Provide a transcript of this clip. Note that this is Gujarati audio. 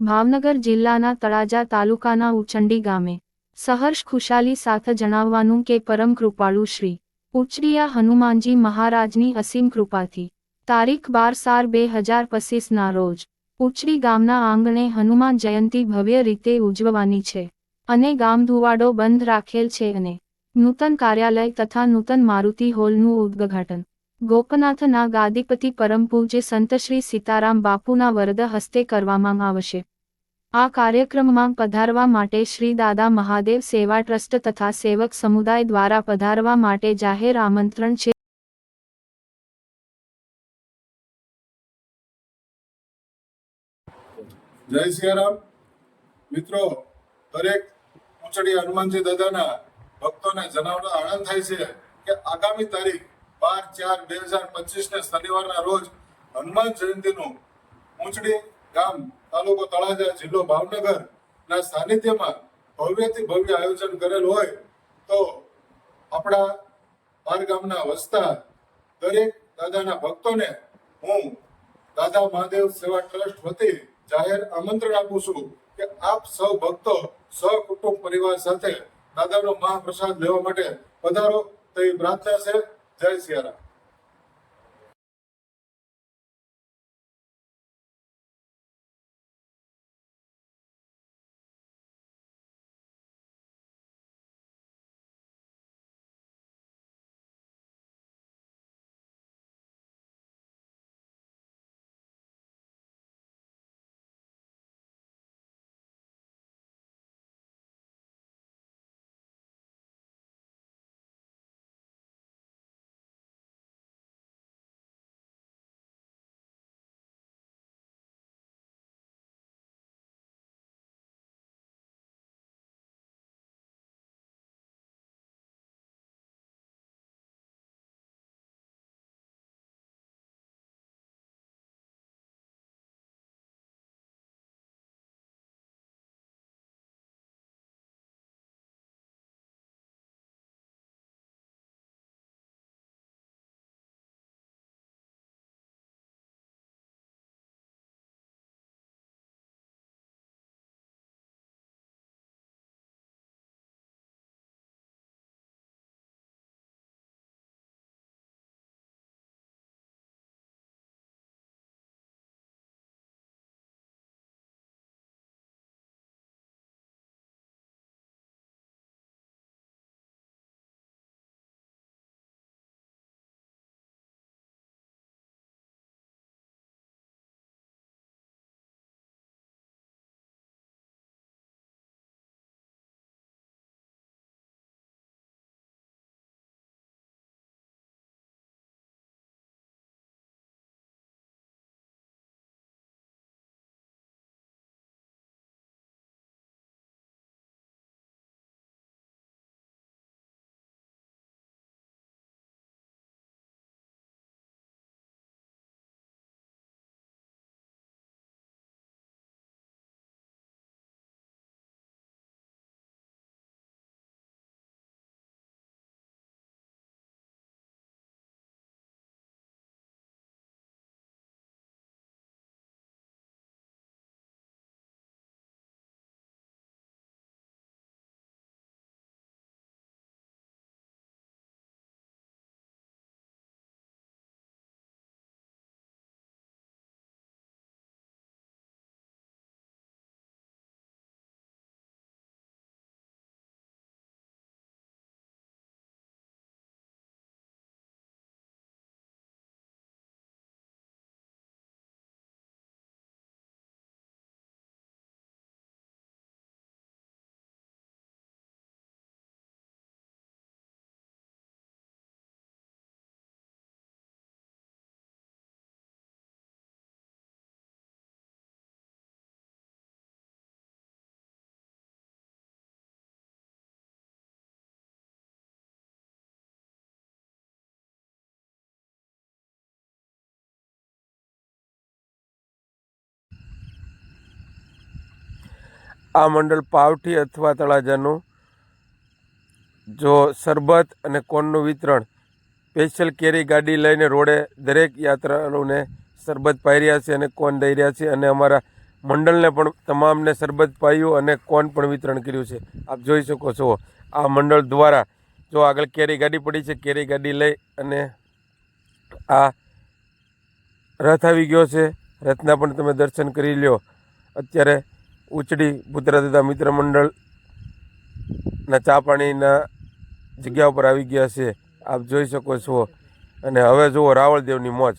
ભાવનગર જિલ્લાના તળાજા તાલુકાના ઉચંડી ગામે સહર્ષ ખુશાલી સાથે જણાવવાનું કે પરમ કૃપાળુ શ્રી ઉચડિયા હનુમાનજી મહારાજની અસીમ કૃપાથી તારીખ 12/4/2025 ના રોજ ઉચડી ગામના આંગણે હનુમાન જયંતી ભવ્ય રીતે ઉજવવાની છે અને ગામ ધુવાડો બંધ રાખેલ છે અને નૂતન કાર્યાલય તથા નૂતન મારુતિ હોલનું ઉદ્ઘાટન ગોપનાથના ગાદીપતિ પરમ પૂજ્ય સંત શ્રી સીતારામ બાપુના વરદ હસ્તે કરવામાં આવશે। આ કાર્યક્રમમાં પધારવા માટે શ્રી દાદા મહાદેવ સેવા ટ્રસ્ટ તથા સેવક સમુદાય દ્વારા પધારવા માટે જાહેર આમંત્રણ છે। જય સિયારામ મિત્રો, દરેક ઉચડી હનુમાનજી દાદાના ભક્તોને જણાવવાનો આનંદ થાય છે કે આગામી તારીખ 12/4/2025 ને શનિવારના રોજ હનુમાન જયંતીનું ઉચડી ગામ તાલુકો તળાજા જિલ્લો ભાવનગર ના સાનિધ્યમાં ભવ્યથી ભવ્ય આયોજન કરેલ હોય તો આપણા બાર ગામના વસતા દરેક દાદાના ભક્તોને હું દાદા મહાદેવ સેવા ટ્રસ્ટ વતી જાહેર આમંત્રણ આપું છું કે આપ સૌ ભક્તો સહકુટુંબ પરિવાર સાથે દાદાનો મહાપ્રસાદ લેવા માટે પધારો તેવી પ્રાર્થના છે। જય સિયારામ। આ મંડળ પાવઠી અથવા તળાજાનું જો શરબત અને કોનનું વિતરણ સ્પેશિયલ કેરી ગાડી લઈને રોડે દરેક યાત્રાળુને શરબત પાઈ રહ્યા છે અને કોન દઈ રહ્યા છે અને અમારા મંડળને પણ તમામને શરબત પાયું અને કોન પણ વિતરણ કર્યું છે. આપ જોઈ શકો છો આ મંડળ દ્વારા જો આગળ કેરી ગાડી પડી છે, કેરી ગાડી લઈ અને આ રથ આવી ગયો છે. રથના પણ તમે દર્શન કરી લ્યો. અત્યારે ઉચડી પુત્ર દાદા મિત્ર મંડળના ચા પાણીના જગ્યા ઉપર આવી ગયા છે. આપ જોઈ શકો છો. અને હવે જુઓ રાવળદેવની મોજ.